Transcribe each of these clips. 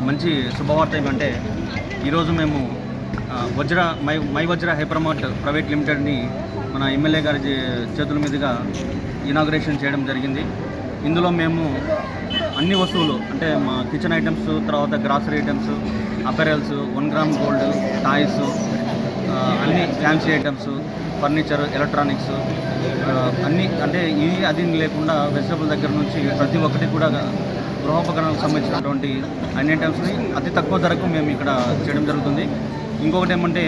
మంచి శుభవార్త ఏమంటే ఈరోజు మేము my Vajra hyper mart private లిమిటెడ్ని మన ఎమ్మెల్యే గారి చేతుల మీదుగా ఇనాగ్రేషన్ చేయడం జరిగింది. ఇందులో మేము అన్ని వస్తువులు అంటే మా కిచెన్ ఐటమ్స్, తర్వాత grocery items, apparels, 1 gram gold, toys, అన్ని ఫ్యాన్సీ ఐటమ్స్, ఫర్నిచర్, ఎలక్ట్రానిక్స్ అన్నీ అంటే ఇది అది లేకుండా వెజిటబుల్ దగ్గర నుంచి ప్రతి ఒక్కటి కూడా గృహోపకరణాలకు సంబంధించినటువంటి అన్ని ఐటమ్స్ని అతి తక్కువ ధరకు మేము ఇక్కడ చేయడం జరుగుతుంది. ఇంకొకటి ఏమంటే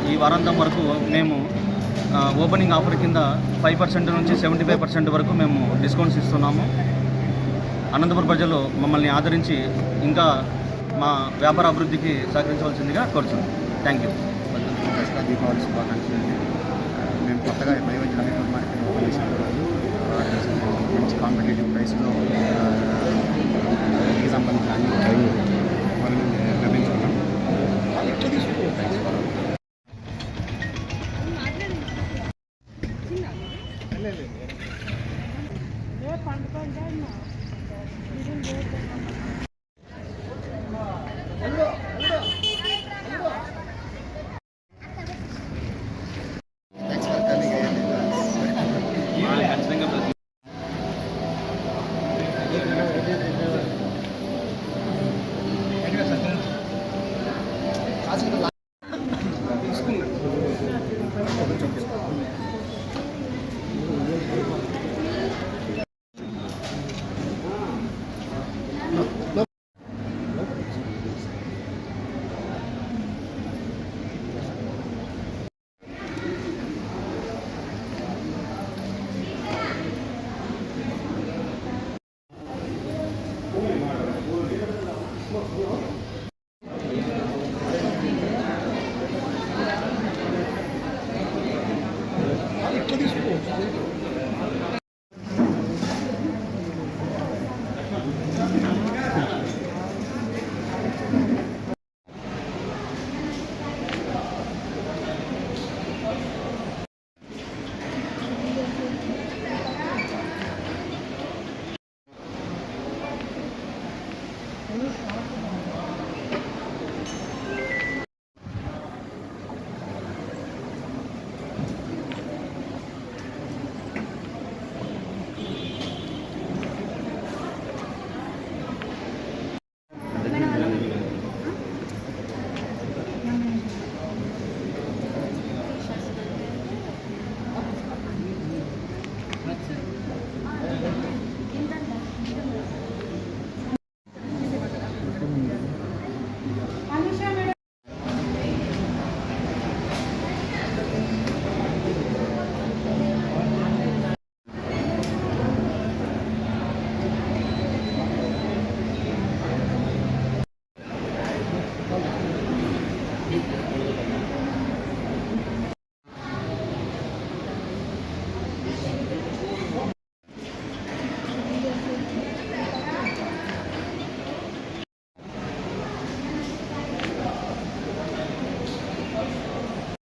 ఈ వారాంతం వరకు మేము ఓపెనింగ్ ఆఫర్ కింద 5% నుంచి 75% వరకు మేము డిస్కౌంట్స్ ఇస్తున్నాము. అనంతపురం ప్రజలు మమ్మల్ని ఆదరించి ఇంకా మా వ్యాపార అభివృద్ధికి సహకరించవలసిందిగా కోరుతున్నాం. Thank you. దీపావళి శుభాకాంక్షలు. మేము కొత్తగా my Vajra hyper market open చేసినప్పుడు మంచి కాంపిటేటివ్ ప్రైస్లో ఇంటికి సంబంధించిన అన్ని మనం లభించుకున్నాం.